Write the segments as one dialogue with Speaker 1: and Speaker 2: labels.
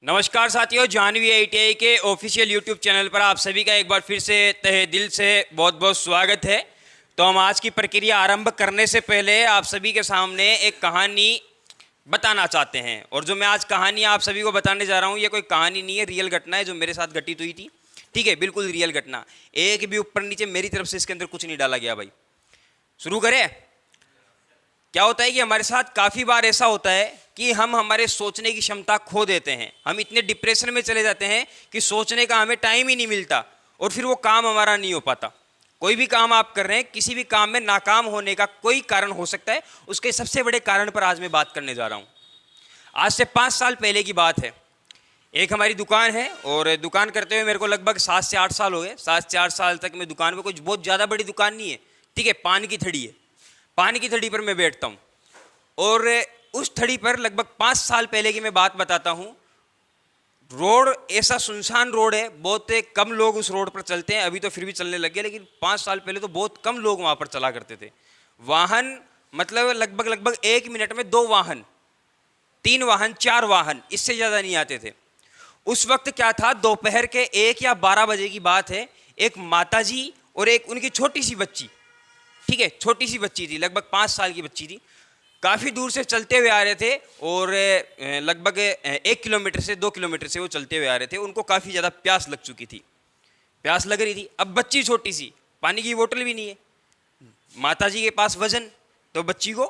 Speaker 1: नमस्कार साथियों, जानवी आईटीआई के ऑफिशियल यूट्यूब चैनल पर आप सभी का एक बार फिर से तहे दिल से बहुत बहुत स्वागत है। तो हम आज की प्रक्रिया आरंभ करने से पहले आप सभी के सामने एक कहानी बताना चाहते हैं। और जो मैं आज कहानी आप सभी को बताने जा रहा हूँ, ये कोई कहानी नहीं है, रियल घटना है जो मेरे साथ घटित हुई थी। ठीक है, बिल्कुल रियल घटना, एक भी ऊपर नीचे मेरी तरफ से इसके अंदर कुछ नहीं डाला गया। भाई शुरू करें। क्या होता है कि हमारे साथ काफ़ी बार ऐसा होता है कि हम हमारे सोचने की क्षमता खो देते हैं। हम इतने डिप्रेशन में चले जाते हैं कि सोचने का हमें टाइम ही नहीं मिलता और फिर वो काम हमारा नहीं हो पाता। कोई भी काम आप कर रहे हैं, किसी भी काम में नाकाम होने का कोई कारण हो सकता है। उसके सबसे बड़े कारण पर आज मैं बात करने जा रहा हूँ। आज से 5 साल पहले की बात है। एक हमारी दुकान है और दुकान करते हुए मेरे को लगभग 7 से 8 साल हो गए। 7 से 8 साल तक मैं दुकान पर, कुछ बहुत ज़्यादा बड़ी दुकान नहीं है, ठीक है, पान की थड़ी है। पानी की थड़ी पर मैं बैठता हूँ और उस थड़ी पर लगभग 5 साल पहले की मैं बात बताता हूँ। रोड ऐसा सुनसान रोड है, बहुत कम लोग उस रोड पर चलते हैं। अभी तो फिर भी चलने लग गए, लेकिन 5 साल पहले तो बहुत कम लोग वहाँ पर चला करते थे। वाहन मतलब लगभग 1 मिनट में 2 वाहन, 3 वाहन, 4 वाहन, इससे ज़्यादा नहीं आते थे। उस वक्त क्या था, दोपहर के 1 या 12 बजे की बात है। एक माताजी और एक उनकी छोटी सी बच्ची, ठीक है, छोटी सी बच्ची थी, लगभग 5 साल की बच्ची थी। काफ़ी दूर से चलते हुए आ रहे थे और लगभग 1 किलोमीटर से 2 किलोमीटर से वो चलते हुए आ रहे थे। उनको काफ़ी ज़्यादा प्यास लग चुकी थी, प्यास लग रही थी। अब बच्ची छोटी सी, पानी की बोतल भी नहीं है, माताजी के पास वजन, तो बच्ची को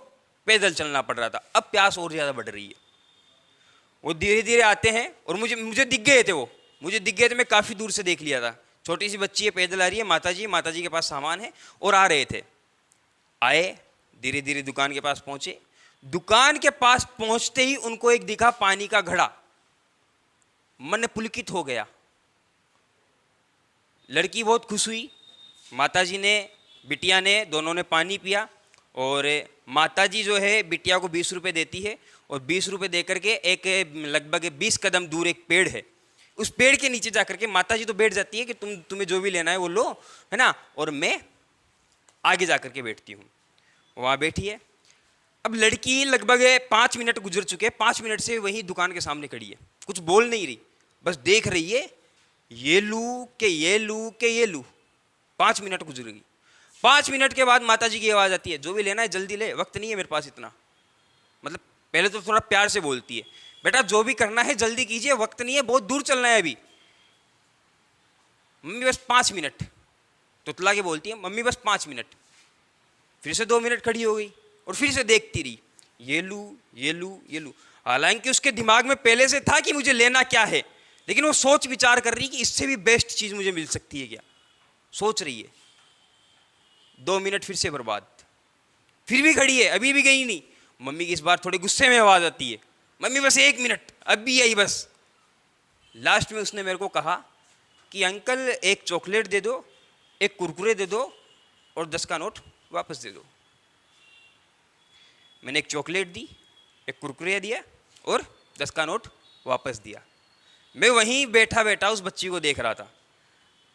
Speaker 1: पैदल चलना पड़ रहा था। अब प्यास और ज़्यादा बढ़ रही है। वो धीरे धीरे आते हैं और मुझे दिख गए थे, वो मुझे दिख गए थे। मैं काफ़ी दूर से देख लिया था। छोटी सी बच्ची है, पैदल आ रही है, माताजी के पास सामान है और आ रहे थे। आए, धीरे धीरे दुकान के पास पहुंचे। दुकान के पास पहुंचते ही उनको एक दिखा पानी का घड़ा। मन पुलकित हो गया। लड़की बहुत खुश हुई। माताजी ने, बिटिया ने, दोनों ने पानी पिया। और माताजी जो है बिटिया को 20 रुपये देती है और 20 रुपये दे करके एक लगभग 20 कदम दूर एक पेड़ है, उस पेड़ के नीचे जाकर के माताजी तो बैठ जाती है कि तुम्हें जो भी लेना है वो लो, है ना, और मैं आगे जाकर के बैठती हूँ। वहाँ बैठी है। अब लड़की लगभग 5 मिनट गुजर चुके हैं। 5 मिनट से वहीं दुकान के सामने खड़ी है, कुछ बोल नहीं रही, बस देख रही है, ये लूँ के ये लूँ के ये लूँ। 5 मिनट गुजर गई। 5 मिनट के बाद माताजी की आवाज़ आती है, जो भी लेना है जल्दी ले, वक्त नहीं है मेरे पास इतना। मतलब पहले तो थोड़ा प्यार से बोलती है, बेटा जो भी करना है जल्दी कीजिए, वक्त नहीं है, बहुत दूर चलना है अभी। मम्मी बस 5 मिनट, तुतला के बोलती है, मम्मी बस 5 मिनट। फिर से 2 मिनट खड़ी हो गई और फिर से देखती रही, ये लूँ ये लूँ ये लूँ। हालांकि उसके दिमाग में पहले से था कि मुझे लेना क्या है, लेकिन वो सोच विचार कर रही कि इससे भी बेस्ट चीज़ मुझे मिल सकती है क्या, सोच रही है। 2 मिनट फिर से बर्बाद। फिर भी खड़ी है, अभी भी गई नहीं। मम्मी की इस बार थोड़े गुस्से में आवाज़ आती है, मम्मी बस 1 मिनट, अब भी यही बस। लास्ट में उसने मेरे को कहा कि अंकल एक चॉकलेट दे दो, एक कुरकुरे दे दो और 10 का नोट वापस दे दो। मैंने एक चॉकलेट दी, एक कुरकुरे दिया और 10 का नोट वापस दिया। मैं वहीं बैठा बैठा उस बच्ची को देख रहा था।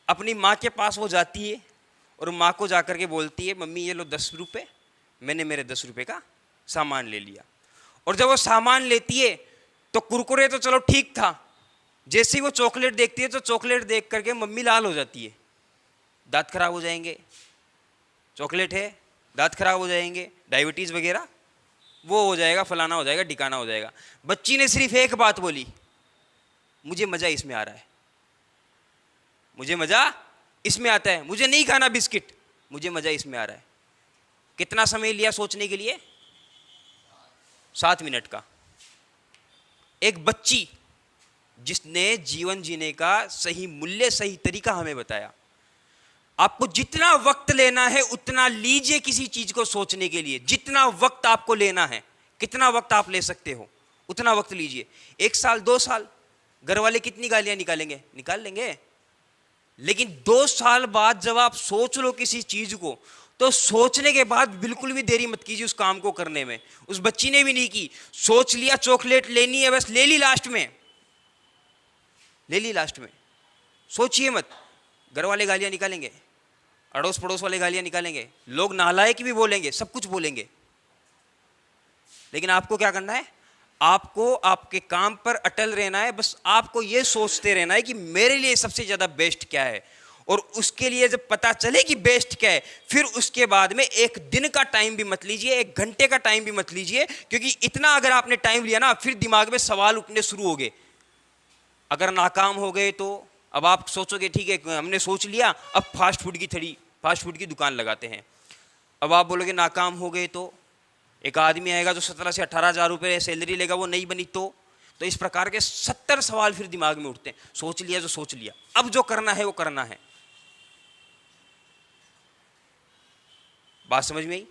Speaker 1: अपनी माँ के पास वो जाती है और माँ को जाकर के बोलती है, मम्मी ये लो 10 रुपये। मैंने मेरे 10 रुपये का सामान ले लिया। और जब वो सामान लेती है तो कुरकुरे तो चलो ठीक था, जैसे ही वो चॉकलेट देखती है तो चॉकलेट देख करके मम्मी लाल हो जाती है। दांत खराब हो जाएंगे, चॉकलेट है, दांत खराब हो जाएंगे, डायबिटीज़ वगैरह वो हो जाएगा, फलाना हो जाएगा, ढिकाना हो जाएगा। बच्ची ने सिर्फ एक बात बोली, मुझे मज़ा इसमें आ रहा है, मुझे मज़ा इसमें आता है, मुझे नहीं खाना बिस्किट, मुझे मज़ा इसमें आ रहा है। कितना समय लिया सोचने के लिए? 7 मिनट का। एक बच्ची जिसने जीवन जीने का सही मूल्य, सही तरीका हमें बताया। आपको जितना वक्त लेना है उतना लीजिए किसी चीज को सोचने के लिए। जितना वक्त आपको लेना है, कितना वक्त आप ले सकते हो उतना वक्त लीजिए। 1 साल 2 साल घर वाले कितनी गालियां निकालेंगे, निकाल लेंगे, लेकिन 2 साल बाद जब आप सोच लो किसी चीज को, तो सोचने के बाद बिल्कुल भी देरी मत कीजिए उस काम को करने में। उस बच्ची ने भी नहीं की, सोच लिया चॉकलेट लेनी है, बस ले ली, लास्ट में ले ली, लास्ट में। सोचिए मत, घर वाले गालियां निकालेंगे, अड़ोस पड़ोस वाले गालियां निकालेंगे, लोग नालायक भी बोलेंगे, सब कुछ बोलेंगे, लेकिन आपको क्या करना है? आपको आपके काम पर अटल रहना है। बस आपको ये सोचते रहना है कि मेरे लिए सबसे ज़्यादा बेस्ट क्या है, और उसके लिए जब पता चले कि बेस्ट क्या है, फिर उसके बाद में एक दिन का टाइम भी मत लीजिए, एक घंटे का टाइम भी मत लीजिए, क्योंकि इतना अगर आपने टाइम लिया ना, फिर दिमाग में सवाल उठने शुरू हो गए। अगर नाकाम हो गए तो अब आप सोचोगे ठीक है हमने सोच लिया, अब फास्ट फूड की दुकान लगाते हैं। अब आप बोलोगे नाकाम हो गए तो एक आदमी आएगा जो 17 से 18,000 रुपये सैलरी लेगा, वो नहीं बनी तो इस प्रकार के 70 सवाल फिर दिमाग में उठते हैं। सोच लिया जो सोच लिया, अब जो करना है वो करना है। बात समझ में आई?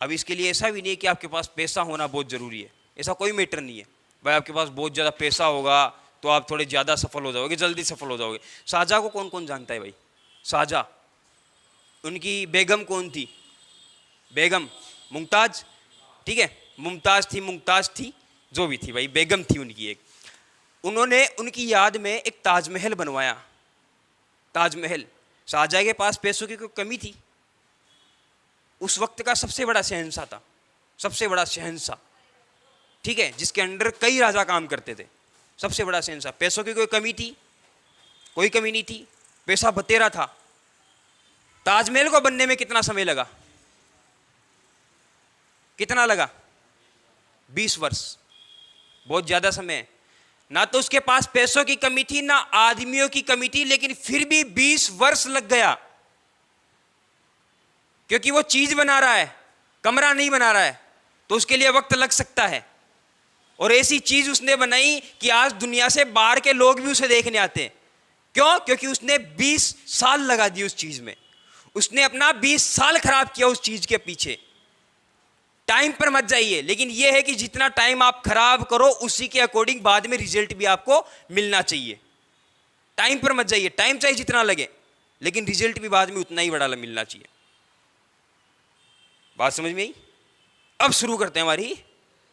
Speaker 1: अब इसके लिए ऐसा भी नहीं है कि आपके पास पैसा होना बहुत ज़रूरी है, ऐसा कोई मैटर नहीं है। भाई आपके पास बहुत ज़्यादा पैसा होगा तो आप थोड़े ज़्यादा सफल हो जाओगे, जल्दी सफल हो जाओगे। शाहजहाँ को कौन कौन जानता है भाई? शाहजहाँ, उनकी बेगम कौन थी? बेगम मुमताज़, ठीक है, मुमताज़ थी जो भी थी भाई, बेगम थी उनकी एक। उन्होंने उनकी याद में एक ताजमहल बनवाया। ताजमहल। शाहजहाँ के पास पैसों की कोई कमी थी? उस वक्त का सबसे बड़ा शहंशाह था, सबसे बड़ा शहंशाह, ठीक है, जिसके अंडर कई राजा काम करते थे, सबसे बड़ा शहंशाह। पैसों की कोई कमी थी? कोई कमी नहीं थी, पैसा बतेरा था। ताजमहल को बनने में कितना समय लगा? कितना लगा? 20 वर्ष, बहुत ज्यादा समय। ना तो उसके पास पैसों की कमी थी, ना आदमियों की कमी थी, लेकिन फिर भी 20 वर्ष लग गया, क्योंकि वो चीज बना रहा है, कमरा नहीं बना रहा है, तो उसके लिए वक्त लग सकता है। और ऐसी चीज उसने बनाई कि आज दुनिया से बाहर के लोग भी उसे देखने आते हैं। क्यों? क्योंकि उसने 20 साल लगा दिए उस चीज में, उसने अपना 20 साल खराब किया उस चीज के पीछे। टाइम पर मत जाइए, लेकिन यह है कि जितना टाइम आप खराब करो उसी के अकॉर्डिंग बाद में रिजल्ट भी आपको मिलना चाहिए। टाइम पर मत जाइए, टाइम चाहे जितना लगे, लेकिन रिजल्ट भी बाद में उतना ही बड़ा मिलना चाहिए। बात समझ में आई? अब शुरू करते हैं हमारी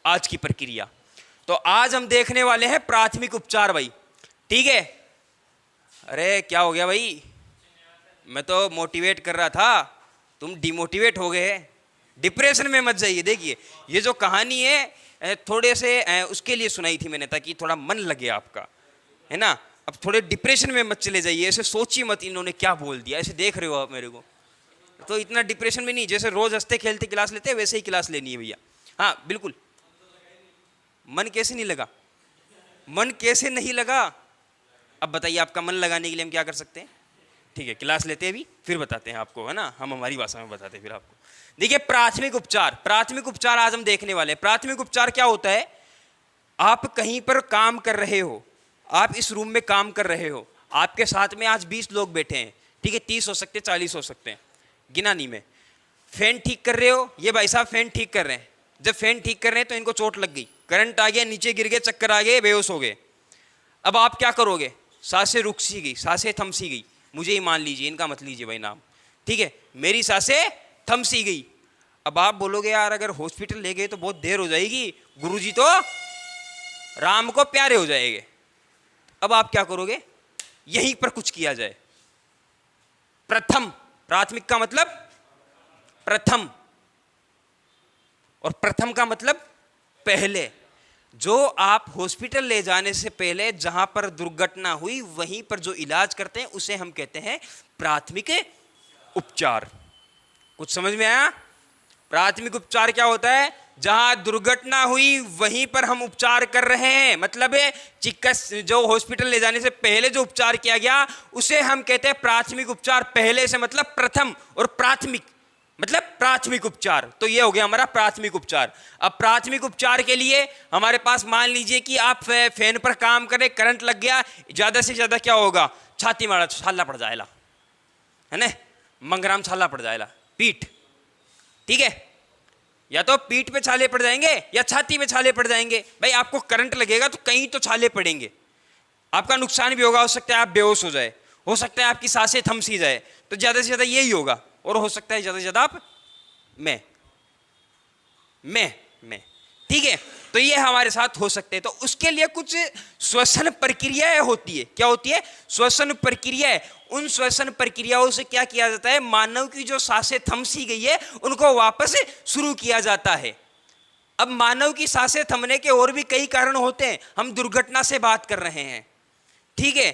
Speaker 1: आज की प्रक्रिया। तो आज हम देखने वाले हैं प्राथमिक उपचार भाई, ठीक है। अरे क्या हो गया भाई, मैं तो मोटिवेट कर रहा था, तुम डिमोटिवेट हो गए। डिप्रेशन में मत जाइए। देखिए ये जो कहानी है थोड़े से उसके लिए सुनाई थी मैंने, ताकि थोड़ा मन लगे आपका, है ना। अब थोड़े डिप्रेशन में मत चले जाइए, ऐसे सोचिए मत इन्होंने क्या बोल दिया, ऐसे देख रहे हो आप मेरे को, तो इतना डिप्रेशन में नहीं। जैसे रोज हंसते खेलते क्लास लेते हैं वैसे ही क्लास लेनी है भैया। हाँ बिल्कुल। मन कैसे नहीं लगा? मन कैसे नहीं लगा? अब बताइए आपका मन लगाने के लिए हम क्या कर सकते हैं? ठीक है, क्लास लेते हैं अभी, फिर बताते हैं आपको, है ना, हम हमारी भाषा में बताते हैं फिर आपको। देखिए प्राथमिक उपचार, प्राथमिक उपचार आज हम देखने वाले हैं। प्राथमिक उपचार क्या होता है? आप कहीं पर काम कर रहे हो, आप इस रूम में काम कर रहे हो, आपके साथ में आज 20 लोग बैठे हैं, ठीक है, 30 हो सकते हैं, 40 हो सकते हैं, गिना नहीं मैं। फैन ठीक कर रहे हो, ये भाई साहब फैन ठीक कर रहे हैं। जब फैन ठीक कर रहे हैं तो इनको चोट लग गई, करंट आ गया, नीचे गिर गए, चक्कर आ गए, बेहोश हो गए। अब आप क्या करोगे? सांसें रुक सी गई, सांसें थम सी गई, मुझे ही मान लीजिए, इनका मत लीजिए भाई नाम, ठीक है, मेरी सांसें थम सी गई। अब आप बोलोगे यार अगर हॉस्पिटल ले गए तो बहुत देर हो जाएगी, गुरुजी तो राम को प्यारे हो जाएंगे। अब आप क्या करोगे? यहीं पर कुछ किया जाए। प्रथम, प्राथमिक का मतलब प्रथम, और प्रथम का मतलब पहले। जो आप हॉस्पिटल ले जाने से पहले जहां पर दुर्घटना हुई वहीं पर जो इलाज करते हैं उसे हम कहते हैं प्राथमिक उपचार। कुछ समझ में आया? प्राथमिक उपचार क्या होता है? जहां दुर्घटना हुई वहीं पर हम उपचार कर रहे हैं, मतलब चिकित्सा जो हॉस्पिटल ले जाने से पहले जो उपचार किया गया उसे हम कहते हैं प्राथमिक उपचार। पहले से मतलब प्रथम, और प्राथमिक मतलब प्राथमिक उपचार। तो ये हो गया हमारा प्राथमिक उपचार। अब प्राथमिक उपचार के लिए हमारे पास मान लीजिए कि आप फैन पर काम करें, करंट लग गया, ज्यादा से ज्यादा क्या होगा? छाती मारा छाला पड़ जाएगा, है ना, मंगराम छाला पड़ जाएगा, पीठ, ठीक है, या तो पीठ पे छाले पड़ जाएंगे या छाती पे छाले पड़ जाएंगे। भाई आपको करंट लगेगा तो कहीं तो छाले पड़ेंगे, आपका नुकसान भी होगा, हो सकता है आप बेहोश हो जाए, हो सकता है आपकी सांसें थम सी जाए, तो ज्यादा से ज्यादा यही होगा, और हो सकता है ज्यादा से ज्यादा आप मैं, ठीक है। तो ये हमारे साथ हो सकते हैं। तो उसके लिए कुछ श्वसन प्रक्रियाएं होती है। क्या होती है? श्वसन प्रक्रियाएं। उन श्वसन प्रक्रियाओं से क्या किया जाता है? मानव की जो सांसें थम सी गई है उनको वापस शुरू किया जाता है। अब मानव की सांसें थमने के और भी कई कारण होते हैं, हम दुर्घटना से बात कर रहे हैं, ठीक है,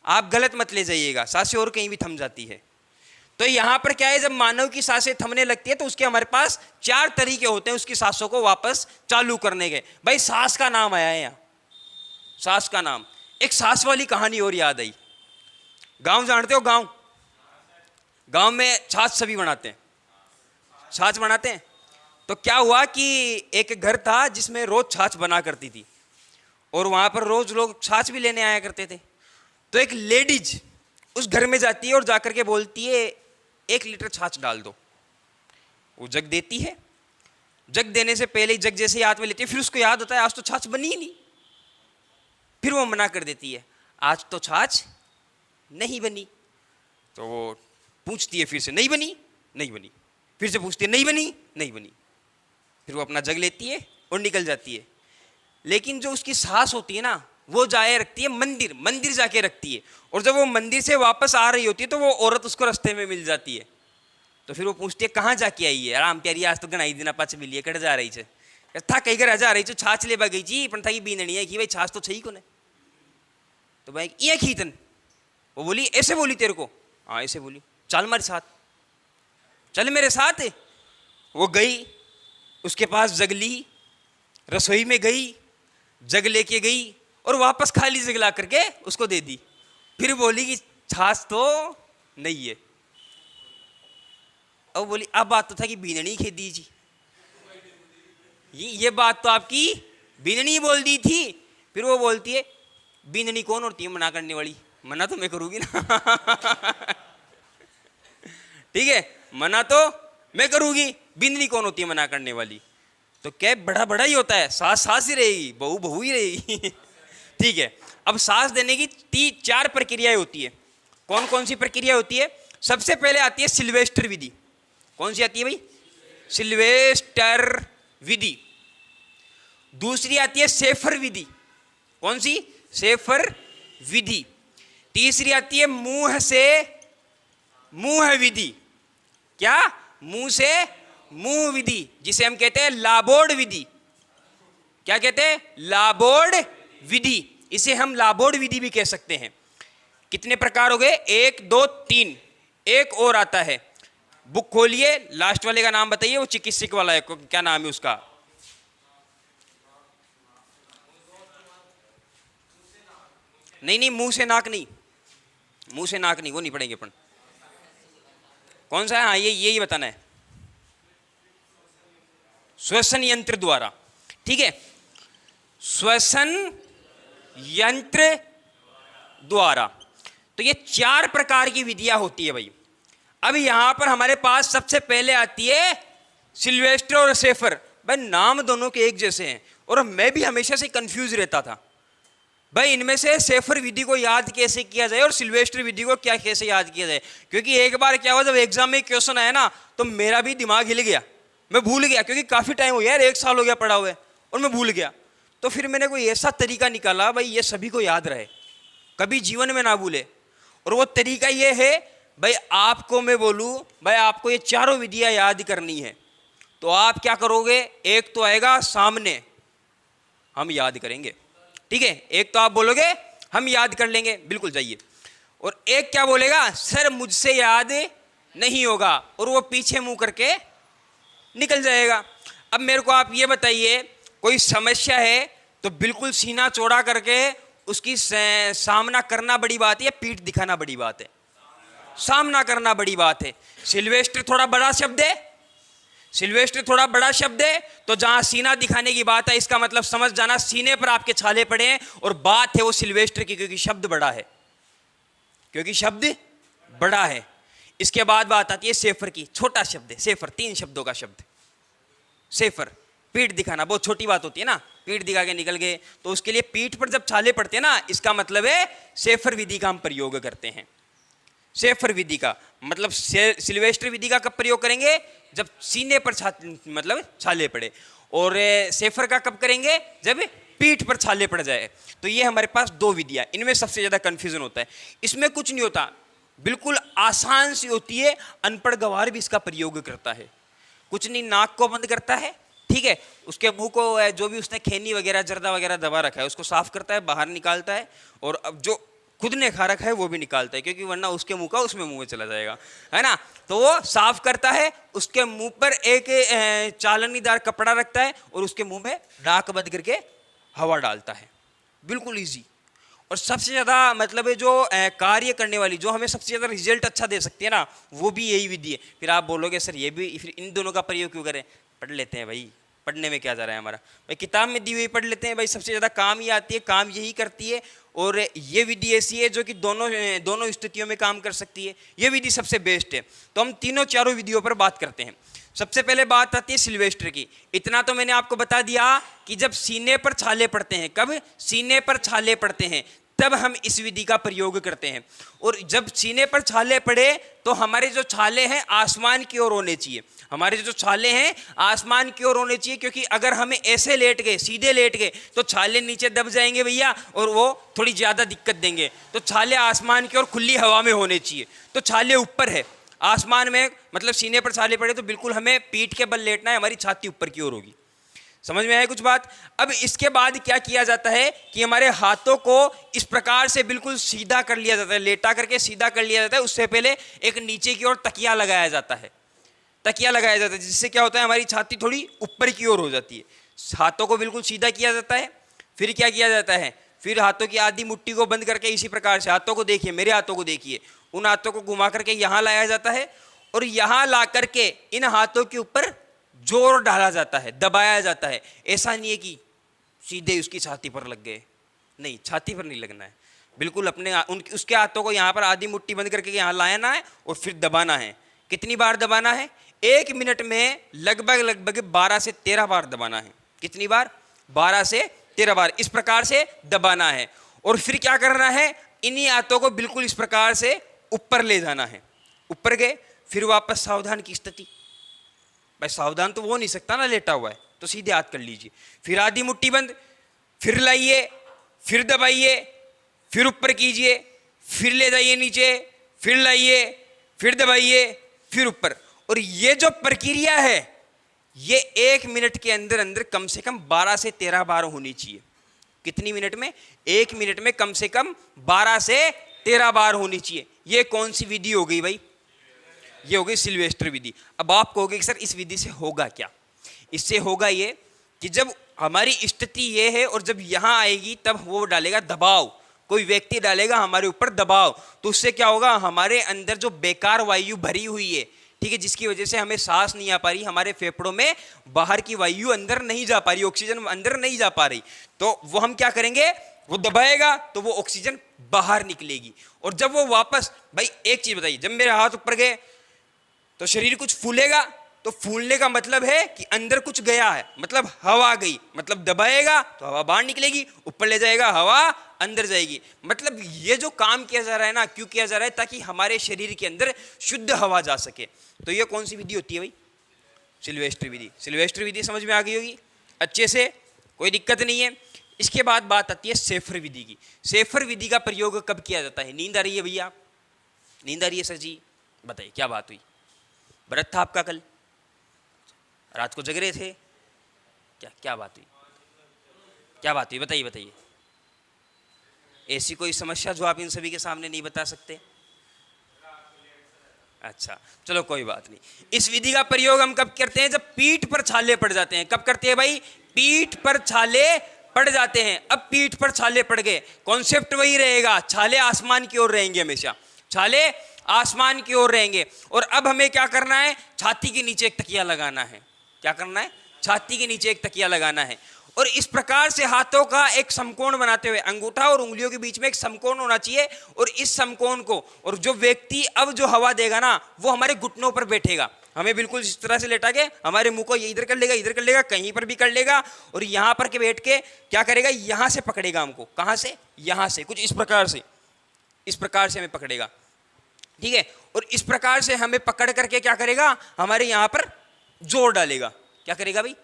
Speaker 1: आप गलत मत ले जाइएगा, सांसें और कहीं भी थम जाती है। तो यहां पर क्या है, जब मानव की सांसें थमने लगती है तो उसके हमारे पास 4 तरीके होते हैं उसकी सांसों को वापस चालू करने के। भाई सांस का नाम आया है यहाँ, सांस का नाम, एक सांस वाली कहानी और याद आई। गांव जानते हो, गांव में छाछ सभी बनाते हैं, छाछ बनाते हैं। तो क्या हुआ कि एक घर था जिसमें रोज छाछ बना करती थी और वहां पर रोज लोग छाछ भी लेने आया करते थे। तो एक लेडीज उस घर में जाती है और जाकर के बोलती है 1 लीटर छाछ डाल दो। वो जग देती है, जग देने से पहले जग जैसे ही हाथ में लेती है, फिर उसको याद होता है आज तो छाछ बनी ही नहीं। फिर वो मना कर देती है, आज तो छाछ नहीं बनी। तो वो पूछती है फिर से, नहीं बनी, नहीं बनी, फिर से पूछती है, नहीं बनी, नहीं बनी। फिर वो अपना जग लेती है और निकल जाती है। लेकिन जो उसकी सास होती है ना, वो जाए रखती है मंदिर जाके रखती है। और जब वो मंदिर से वापस आ रही होती है तो वो औरत उसको रास्ते में मिल जाती है। तो फिर वो पूछती है कहाँ जाके आई है, आराम प्यारी आज तो गणाई दिन पाच मिली कट जा रही है, था कहीं घर जा रही छे, छाछ लेवा गई जी, पण था बीननी है कि भाई छाछ तो सही कोने। तो भाई ये खीतन, वो बोली ऐसे बोली तेरे को, हाँ ऐसे बोली, चल मेरे साथ, चल मेरे साथ। वो गई, उसके पास जग ली, रसोई में गई, जग लेके गई और वापस खाली जग ला करके उसको दे दी। फिर बोली कि छाछ तो नहीं है। अब बोली अब बात तो था कि बीननी खे दी जी, ये बात तो आपकी बीननी बोल दी थी। फिर वो बोलती है बीननी कौन होती है मना करने वाली, मना तो मैं करूंगी ना ठीक है, मना तो मैं करूंगी, बीननी कौन होती है मना करने वाली। तो क्या बड़ा बड़ा ही होता है, सास सास ही रहेगी, बहू बहू ही रहेगी ठीक है। अब सांस देने की 4 प्रक्रियाएं होती है। कौन कौन सी प्रक्रिया होती है? सबसे पहले आती है सिल्वेस्टर विधि। कौन सी आती है भाई? सिल्वेस्टर विधि। दूसरी आती है सेफर विधि। कौन सी? सेफर विधि। तीसरी आती है मुंह से मुंह विधि। क्या? मुंह से मुंह विधि, जिसे हम कहते हैं लाबोर्ड विधि। क्या कहते हैं? लाबोर्ड विधि। इसे हम लाबोर्ड विधि भी कह सकते हैं। कितने प्रकार हो गए? 1 2 3। एक और आता है, बुक खोलिए, लास्ट वाले का नाम बताइए, वो चिकित्सक वाला है, क्या नाम है उसका? नहीं, मुंह से नाक नहीं, मुंह से नाक नहीं, वो नहीं पढ़ेंगे अपन। कौन सा है? हाँ यही बताना है, श्वसन यंत्र द्वारा। ठीक है, श्वसन यंत्र द्वारा। तो ये 4 प्रकार की विधियां होती है भाई। अब यहां पर हमारे पास सबसे पहले आती है सिल्वेस्टर और सेफर। भाई नाम दोनों के एक जैसे हैं और मैं भी हमेशा से कंफ्यूज रहता था भाई इनमें से सेफर विधि को याद कैसे किया जाए और सिल्वेस्टर विधि को क्या कैसे याद किया जाए। क्योंकि एक बार क्या हुआ, जब एग्जाम में क्वेश्चन आया ना तो मेरा भी दिमाग हिल गया, मैं भूल गया, क्योंकि काफी टाइम हो गया यार, 1 साल हो गया पढ़ा हुआ और मैं भूल गया। तो फिर मैंने कोई ऐसा तरीका निकाला भाई ये सभी को याद रहे, कभी जीवन में ना भूले। और वो तरीका ये है भाई, आपको मैं बोलूं भाई आपको ये 4 विधियां याद करनी है तो आप क्या करोगे? एक तो आएगा सामने, हम याद करेंगे, ठीक है। एक तो आप बोलोगे हम याद कर लेंगे, बिल्कुल जाइए। और एक क्या बोलेगा? सर मुझसे याद नहीं होगा, और वो पीछे मुंह करके निकल जाएगा। अब मेरे को आप ये बताइए, कोई समस्या है तो बिल्कुल सीना चौड़ा करके उसकी सामना करना बड़ी बात है या पीठ दिखाना बड़ी बात है? सामना करना बड़ी बात है। सिल्वेस्टर थोड़ा बड़ा शब्द है, सिल्वेस्टर थोड़ा बड़ा शब्द है, तो जहां सीना दिखाने की बात है इसका मतलब समझ जाना सीने पर आपके छाले पड़े हैं और बात है वो सिल्वेस्टर की, क्योंकि शब्द बड़ा है, क्योंकि शब्द बड़ा है। इसके बाद बात आती है सेफर की। छोटा शब्द है सेफर, 3 शब्दों का शब्द। सेफर पीठ दिखाना बहुत छोटी बात होती है ना, पीठ दिखा के निकल गए, तो उसके लिए पीठ पर जब छाले पड़ते हैं ना, इसका मतलब है सेफर विधि का हम प्रयोग करते हैं। सेफर विधि का मतलब सिल्वेस्टर विधि का कब प्रयोग करेंगे? जब सीने पर मतलब छाले पड़े। और सेफर का कब करेंगे? जब पीठ पर छाले पड़ जाए। तो ये हमारे पास 2 विधियां, इनमें सबसे ज्यादा कंफ्यूजन होता है। इसमें कुछ नहीं होता, बिल्कुल आसान सी होती है, अनपढ़ गवार भी इसका प्रयोग करता है। कुछ नहीं, नाक को बंद करता है, ठीक है, उसके मुंह को जो भी उसने खैनी वगैरह जर्दा वगैरह दबा रखा है उसको साफ करता है, बाहर निकालता है, और अब जो खुद ने खा रखा है वो भी निकालता है, क्योंकि वरना उसके मुंह का उसमें मुंह में चला जाएगा, है ना। तो वो साफ करता है, उसके मुंह पर एक चालनीदार कपड़ा रखता है और उसके मुंह में नाक बंद करके हवा डालता है। बिल्कुल ईजी। और सबसे ज़्यादा मतलब है जो कार्य करने वाली, जो हमें सबसे ज़्यादा रिजल्ट अच्छा दे सकती है ना, वो भी यही विधि है। फिर आप बोलोगे सर ये भी, फिर इन दोनों का प्रयोग क्यों करें? पढ़ लेते हैं भाई, पढ़ने में क्या जा रहा है हमारा भाई, किताब में दी हुई पढ़ लेते हैं भाई, सबसे ज़्यादा काम ही आती है, काम यही करती है। और ये विधि ऐसी है जो कि दोनों स्थितियों में काम कर सकती है। ये विधि सबसे बेस्ट है। तो हम तीनों चारों विधियों पर बात करते हैं। सबसे पहले बात आती है सिल्वेस्टर की। इतना तो मैंने आपको बता दिया कि जब सीने पर छाले पड़ते हैं, कब सीने पर छाले पड़ते हैं तब हम इस विधि का प्रयोग करते हैं। और जब सीने पर छाले पड़े तो हमारे जो छाले हैं आसमान की ओर होने चाहिए, हमारे जो छाले हैं आसमान की ओर होने चाहिए, क्योंकि अगर हमें ऐसे लेट गए, सीधे लेट गए, तो छाले नीचे दब जाएंगे भैया और वो थोड़ी ज़्यादा दिक्कत देंगे। तो छाले आसमान की ओर खुली हवा में होने चाहिए। तो छाले ऊपर है आसमान में, मतलब सीने पर छाले पड़े तो बिल्कुल हमें पीठ के बल लेटना है, हमारी छाती ऊपर की ओर होगी। समझ में आया कुछ बात? अब इसके बाद क्या किया जाता है कि हमारे हाथों को इस प्रकार से बिल्कुल सीधा कर लिया जाता है, लेटा करके सीधा कर लिया जाता है। उससे पहले एक नीचे की ओर तकिया लगाया जाता है, तकिया लगाया जाता है, जिससे क्या होता है हमारी छाती थोड़ी ऊपर की ओर हो जाती है। हाथों को बिल्कुल सीधा किया जाता है। फिर क्या किया जाता है, फिर हाथों की आधी मुट्ठी को बंद करके इसी प्रकार से, हाथों को देखिए, मेरे हाथों को देखिए, उन हाथों को घुमा करके यहाँ लाया जाता है और यहाँ ला करके इन हाथों के ऊपर जोर डाला जाता है, दबाया जाता है। ऐसा नहीं है कि सीधे उसकी छाती पर लग गए, नहीं, छाती पर नहीं लगना है, बिल्कुल अपने उसके हाथों को यहाँ पर आधी मुट्ठी बंद करके यहाँ लाना है और फिर दबाना है। कितनी बार दबाना है? 1 मिनट में लगभग 12 से 13 बार दबाना है। कितनी बार? 12 से 13 बार इस प्रकार से दबाना है। और फिर क्या करना है, इन्हीं हाथों को बिल्कुल इस प्रकार से ऊपर ले जाना है। ऊपर गए, फिर वापस सावधान की स्थिति। भाई सावधान तो वो नहीं सकता ना, लेटा हुआ है, तो सीधे हाथ कर लीजिए। फिर आधी मुट्ठी बंद, फिर लाइए, फिर दबाइए, फिर ऊपर कीजिए, फिर ले जाइए नीचे, फिर लाइए, फिर दबाइए, फिर ऊपर। और ये जो प्रक्रिया है ये 1 मिनट के अंदर अंदर कम से कम 12 से 13 बार होनी चाहिए। कितनी मिनट में? 1 मिनट में कम से कम 12 से 13 बार होनी चाहिए। ये कौन सी विधि हो गई भाई? ये हो गई सिल्वेस्टर विधि। अब आप कहोगे कि सर इस विधि से होगा क्या? इससे होगा ये कि जब हमारी स्थिति ये है और जब यहाँ आएगी तब वो डालेगा दबाव, कोई व्यक्ति डालेगा हमारे ऊपर दबाव, तो उससे क्या होगा, हमारे अंदर जो बेकार वायु भरी हुई है, ठीक है, जिसकी वजह से हमें सांस नहीं आ पा रही, हमारे फेफड़ों में बाहर की वायु अंदर नहीं जा पा रही, ऑक्सीजन अंदर नहीं जा पा रही, तो वो हम क्या करेंगे, वो दबाएगा तो वो ऑक्सीजन बाहर निकलेगी। और जब वो वापस, भाई एक चीज बताइए, जब मेरे हाथ ऊपर गए तो शरीर कुछ फूलेगा, तो फूलने का मतलब है कि अंदर कुछ गया है, मतलब हवा गई, मतलब दबाएगा तो हवा बाहर निकलेगी, ऊपर ले जाएगा हवा अंदर जाएगी। मतलब ये जो काम किया जा रहा है ना, क्यों किया जा रहा है? ताकि हमारे शरीर के अंदर शुद्ध हवा जा सके। तो ये कौन सी विधि होती है भाई? सिल्वेस्टर विधि। सिल्वेस्टर विधि समझ में आ गई होगी अच्छे से, कोई दिक्कत नहीं है। इसके बाद बात आती है सेफर विधि की। सेफर विधि का प्रयोग कब किया जाता है? नींद आ रही है भैया? नींद आ रही है सर जी? बताइए क्या बात हुई? व्रत था आपका कल, रात को जग रहे थे क्या? क्या बात हुई? क्या बात हुई बताइए, बताइए। ऐसी कोई समस्या जो आप इन सभी के सामने नहीं बता सकते? अच्छा चलो कोई बात नहीं। इस विधि का प्रयोग हम कब करते हैं? जब पीठ पर छाले पड़ जाते हैं। कब करते हैं भाई? पीठ पर छाले पड़ जाते हैं। अब पीठ पर छाले पड़ गए, कॉन्सेप्ट वही रहेगा, छाले आसमान की ओर रहेंगे, हमेशा छाले आसमान की ओर रहेंगे। और अब हमें क्या करना है? छाती के नीचे एक तकिया लगाना है। क्या करना है? छाती के नीचे एक तकिया लगाना है। और इस प्रकार से हाथों का एक समकोण बनाते हुए, अंगूठा और उंगलियों के बीच में एक समकोण होना चाहिए। और इस समकोण को, और जो व्यक्ति अब जो हवा देगा ना, वो हमारे घुटनों पर बैठेगा। हमें बिल्कुल इस तरह से लेटा के हमारे मुंह को ये इधर कर लेगा, इधर कर लेगा, कहीं पर भी कर लेगा। और यहाँ पर के बैठ के क्या करेगा? यहाँ से पकड़ेगा हमको। कहाँ से? यहाँ से, कुछ इस प्रकार से, इस प्रकार से हमें पकड़ेगा, ठीक है। और इस प्रकार से हमें पकड़ करके क्या करेगा? हमारे यहाँ पर जोर डालेगा। क्या करेगा भाई?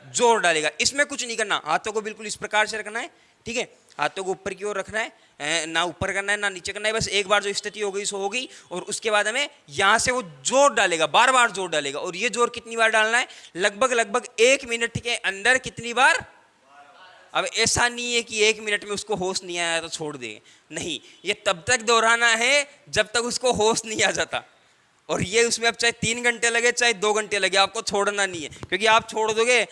Speaker 1: जोर डालेगा। इसमें कुछ नहीं करना, हाथों को बिल्कुल इस प्रकार से रखना है, ठीक है। हाथों को ऊपर की ओर रखना है, ना ऊपर करना है ना नीचे करना है, बस एक बार जो स्थिति हो गई सो हो गई। और उसके बाद हमें यहाँ से वो जोर डालेगा, बार बार जोर डालेगा। और ये जोर कितनी बार डालना है? लगभग 1 मिनट के अंदर कितनी बार? अब ऐसा नहीं है कि 1 मिनट में उसको होश नहीं आया तो छोड़ दे, नहीं, ये तब तक दोहराना है जब तक उसको होश नहीं आ जाता। और ये उसमें अब चाहे 3 घंटे लगे चाहे 2 घंटे लगे, आपको छोड़ना नहीं है, क्योंकि आप छोड़ दोगे,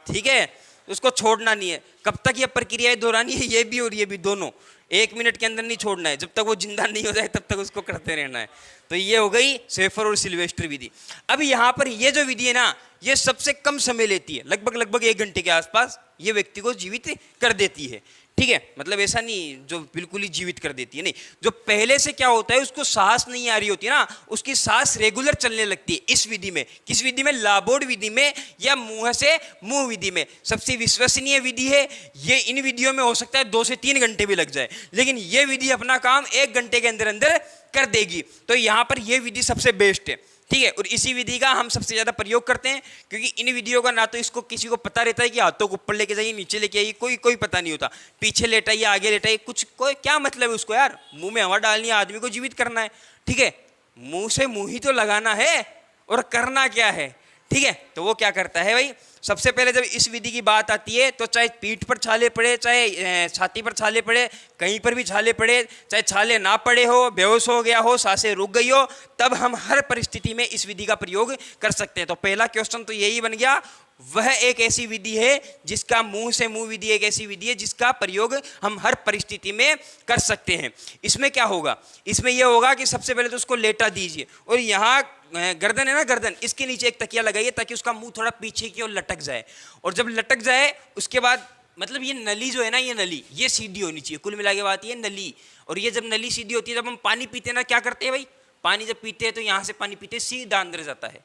Speaker 1: ठीक है, उसको छोड़ना नहीं है। कब तक ये प्रक्रियाएं दोहरानी है? ये भी और ये भी, दोनों 1 मिनट के अंदर नहीं छोड़ना है, जब तक वो जिंदा नहीं हो जाए तब तक उसको करते रहना है। तो ये हो गई शेफर और सिल्वेस्टर विधि। अब यहाँ पर ये जो विधि है ना, ये सबसे कम समय लेती है, लगभग 1 घंटे के आसपास ये व्यक्ति को जीवित कर देती है, ठीक है। मतलब ऐसा नहीं जो बिल्कुल ही जीवित कर देती है, नहीं, जो पहले से क्या होता है, उसको सांस नहीं आ रही होती है ना, उसकी सांस रेगुलर चलने लगती है इस विधि में। किस विधि में? लाबोर्ड विधि में या मुंह से मुंह विधि में। सबसे विश्वसनीय विधि है ये। इन विधियों में हो सकता है 2 से 3 घंटे भी लग जाए, लेकिन ये विधि अपना काम 1 घंटे के अंदर अंदर कर देगी। तो यहाँ पर यह विधि सबसे बेस्ट है, ठीक है। और इसी विधि का हम सबसे ज्यादा प्रयोग करते हैं, क्योंकि इन विधियों का ना तो इसको किसी को पता रहता है कि हाथों को ऊपर लेके जाइए नीचे लेके आइए, कोई पता नहीं होता, पीछे लेटाइए आगे लेटाइए, कोई क्या मतलब है उसको यार? मुंह में हवा डालनी है, आदमी को जीवित करना है, ठीक है, मुंह से मुंह ही तो लगाना है, और करना क्या है, ठीक है। तो वो क्या करता है भाई, सबसे पहले जब इस विधि की बात आती है तो चाहे पीठ पर छाले पड़े, चाहे छाती पर छाले पड़े, कहीं पर भी छाले पड़े, चाहे छाले ना पड़े हो, बेहोश हो गया हो, सांसें रुक गई हो, तब हम हर परिस्थिति में इस विधि का प्रयोग कर सकते हैं। तो पहला क्वेश्चन तो यही बन गया, वह एक ऐसी विधि है जिसका मुंह से मुंह विधि एक ऐसी विधि है जिसका प्रयोग हम हर परिस्थिति में कर सकते हैं। इसमें क्या होगा? इसमें यह होगा कि सबसे पहले तो उसको लेटा दीजिए, और यहाँ गर्दन है ना, गर्दन, इसके नीचे एक तकिया लगाइए ताकि उसका मुंह थोड़ा पीछे की ओर लटक जाए। और जब लटक जाए उसके बाद मतलब ये नली जो है ना, ये नली ये सीधी होनी चाहिए। कुल मिला के बात ये नली, और ये जब नली सीधी होती है, जब हम पानी पीते हैं ना, क्या करते हैं भाई, पानी जब पीते हैं तो यहाँ से पानी पीते सीधा अंदर जाता है,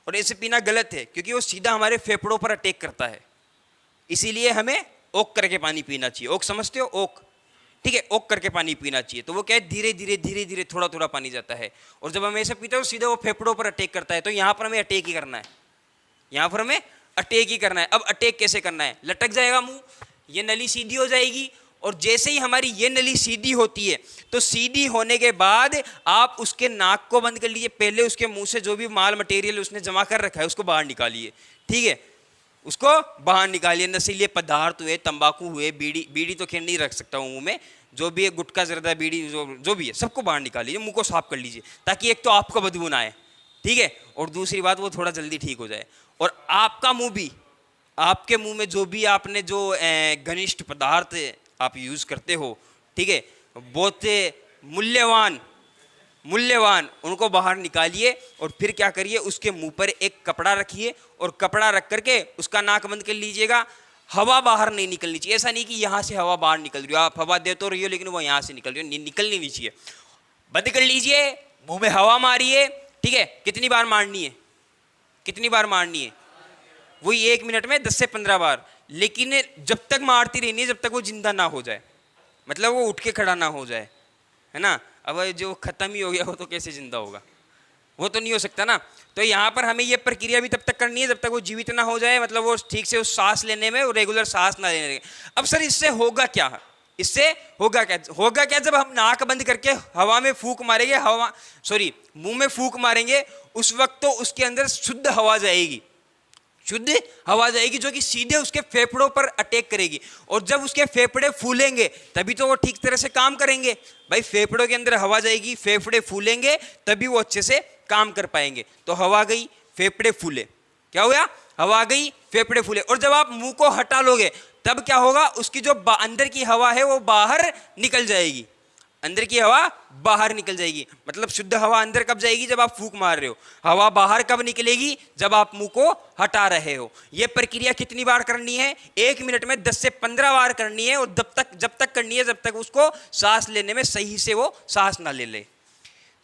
Speaker 1: और ऐसे पीना गलत है क्योंकि वो सीधा हमारे फेफड़ों पर अटैक करता है। इसीलिए हमें ओक करके पानी पीना चाहिए। ओक समझते हो? ओक, ठीक है, ओक करके पानी पीना चाहिए। तो वो क्या है, धीरे धीरे थोड़ा थोड़ा पानी जाता है, और जब हम ऐसे पीते हैं सीधा वो फेफड़ों पर अटैक करता है। तो यहाँ पर हमें अटैक ही करना है, यहाँ पर हमें अटैक ही करना है। अब अटैक कैसे करना है? लटक जाएगा मुंह, ये नली सीधी हो जाएगी, और जैसे ही हमारी ये नली सीधी होती है तो सीधी होने के बाद आप उसके नाक को बंद कर लीजिए। पहले उसके मुंह से जो भी माल मटेरियल उसने जमा कर रखा है उसको बाहर निकालिए, ठीक है, उसको बाहर निकालिए। नशीले पदार्थ हुए, तंबाकू हुए, बीड़ी तो खैर नहीं रख सकता हूँ मुंह में, जो भी है गुटखा जर्दा बीड़ी जो भी है सबको बाहर निकाल लीजिए, मुंह को साफ कर लीजिए, ताकि एक तो आपको बदबू ना आए, ठीक है, और दूसरी बात वो थोड़ा जल्दी ठीक हो जाए। और आपका मुंह भी, आपके मुंह में जो भी आपने जो घनिष्ठ पदार्थ आप यूज करते हो, ठीक है, बहुत मूल्यवान उनको बाहर निकालिए। और फिर क्या करिए, उसके मुंह पर एक कपड़ा रखिए, और कपड़ा रख करके उसका नाक बंद कर लीजिएगा। हवा बाहर नहीं निकलनी चाहिए। ऐसा नहीं कि यहाँ से हवा बाहर निकल रही हो, आप हवा दे तो रही हो लेकिन वो यहाँ से निकल रही हो, निकलनी नहीं चाहिए। बंद कर लीजिए, मुंह में हवा मारिए, ठीक है। कितनी बार मारनी है? कितनी बार मारनी है? वही 1 मिनट में 10 से 15 बार, लेकिन जब तक मारती रहनी है जब तक वो जिंदा ना हो जाए, मतलब वो उठ के खड़ा ना हो जाए, है ना। अब जो खत्म ही हो गया वो तो कैसे जिंदा होगा, वो तो नहीं हो सकता ना। तो यहाँ पर हमें ये प्रक्रिया भी तब तक करनी है जब तक वो जीवित ना हो जाए, मतलब वो ठीक से उस सांस लेने में, वो रेगुलर सांस ना लेने लगे। अब सर इससे होगा क्या? इससे होगा क्या? जब हम नाक बंद करके हवा में फूंक मारेंगे, मुंह में फूंक मारेंगे, उस वक्त तो उसके अंदर शुद्ध हवा जाएगी, जो कि सीधे उसके फेफड़ों पर अटैक करेगी। और जब उसके फेफड़े फूलेंगे तभी तो वो ठीक तरह से काम करेंगे। भाई फेफड़ों के अंदर हवा जाएगी, फेफड़े फूलेंगे, तभी वो अच्छे से काम कर पाएंगे। तो हवा गई, फेफड़े फूले, क्या हो गया? हवा गई, फेफड़े फूले। और जब आप मुंह को हटा लोगे तब क्या होगा, उसकी जो अंदर की हवा है वो बाहर निकल जाएगी, अंदर की हवा बाहर निकल जाएगी। मतलब शुद्ध हवा अंदर कब जाएगी? जब आप फूंक मार रहे हो। हवा बाहर कब निकलेगी? जब आप मुंह को हटा रहे हो। यह प्रक्रिया कितनी बार करनी है? 1 मिनट में 10 से 15 बार करनी है, और जब तक करनी है जब तक उसको सांस लेने में सही से वो सांस ना ले।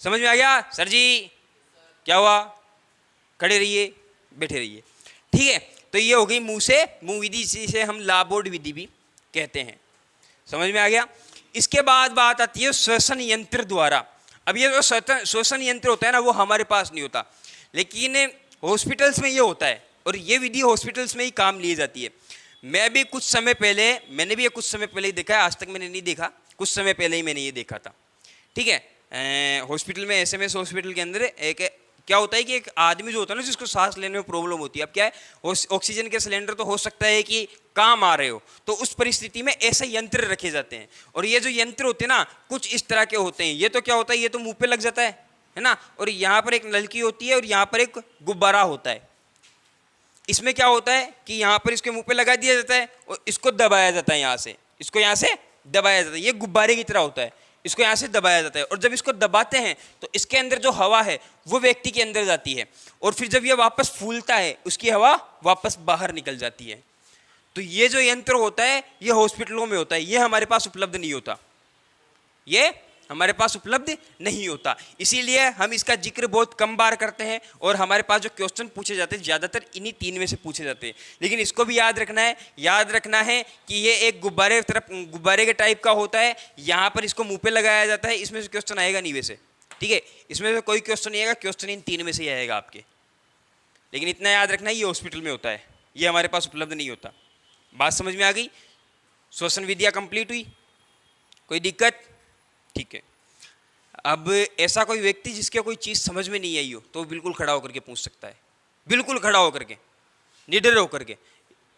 Speaker 1: समझ में आ गया? सर जी क्या हुआ? खड़े रहिए, बैठे रहिए, ठीक है। तो ये हो गई मुंह से मुंह विधि, से हम लाबोर्ड विधि भी कहते हैं। समझ में आ गया? इसके बाद बात आती है श्वसन यंत्र द्वारा। अब ये जो श्वसन यंत्र होता है ना, वो हमारे पास नहीं होता, लेकिन हॉस्पिटल्स में ये होता है। और ये विधि हॉस्पिटल्स में ही काम ली जाती है। मैंने भी कुछ समय पहले ही देखा है, आज तक मैंने नहीं देखा, कुछ समय पहले ही मैंने ये देखा था। ठीक है, हॉस्पिटल में, एसएमएस हॉस्पिटल के अंदर एक क्या होता है कि एक आदमी जो होता है ना, जिसको सांस लेने में प्रॉब्लम होती है, अब क्या है, ऑक्सीजन के सिलेंडर तो हो सकता है कि काम आ रहे हो, तो उस परिस्थिति में ऐसे यंत्र रखे जाते हैं। और ये जो यंत्र होते हैं ना, कुछ इस तरह के होते हैं। ये तो क्या होता है, ये तो मुंह पे लग जाता है ना, और यहाँ पर एक नलकी होती है और यहाँ पर एक गुब्बारा होता है। इसमें क्या होता है कि यहाँ पर इसके मुंह पे लगा दिया जाता है और इसको दबाया जाता है, यहाँ से, इसको यहाँ से दबाया जाता है। ये गुब्बारे की तरह होता है, इसको यहाँ से दबाया जाता है। और जब इसको दबाते हैं तो इसके अंदर जो हवा है वो व्यक्ति के अंदर जाती है, और फिर जब ये वापस फूलता है, उसकी हवा वापस बाहर निकल जाती है। तो ये जो यंत्र होता है ये हॉस्पिटलों में होता है, ये हमारे पास उपलब्ध नहीं होता, ये हमारे पास उपलब्ध नहीं होता। इसीलिए हम इसका जिक्र बहुत कम बार करते हैं, और हमारे पास जो क्वेश्चन पूछे जाते हैं ज़्यादातर इन्हीं 3 में से पूछे जाते हैं। लेकिन इसको भी याद रखना है कि ये एक गुब्बारे के टाइप का होता है। यहाँ पर इसको मुंह पे लगाया जाता है, इसमें से क्वेश्चन आएगा नहीं वैसे, ठीक है, इसमें से कोई क्वेश्चन नहीं आएगा, क्वेश्चन इन 3 में से ही आएगा आपके। लेकिन इतना याद रखना है, ये हॉस्पिटल में होता है, ये हमारे पास उपलब्ध नहीं होता। बात समझ में आ गई? श्वसन विधियाँ कंप्लीट हुई, कोई दिक्कत? ठीक है। अब ऐसा कोई व्यक्ति जिसके कोई चीज़ समझ में नहीं आई हो, तो बिल्कुल खड़ा होकर के पूछ सकता है, बिल्कुल खड़ा होकर के, निडर होकर के।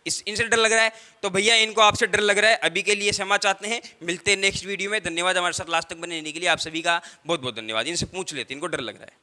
Speaker 1: इनसे डर लग रहा है तो भैया इनको आपसे डर लग रहा है, अभी के लिए क्षमा चाहते हैं, मिलते हैं नेक्स्ट वीडियो में। धन्यवाद हमारे साथ लास्ट तक बने रहने के लिए, आप सभी का बहुत बहुत धन्यवाद। इनसे पूछ लेते, इनको डर लग रहा है।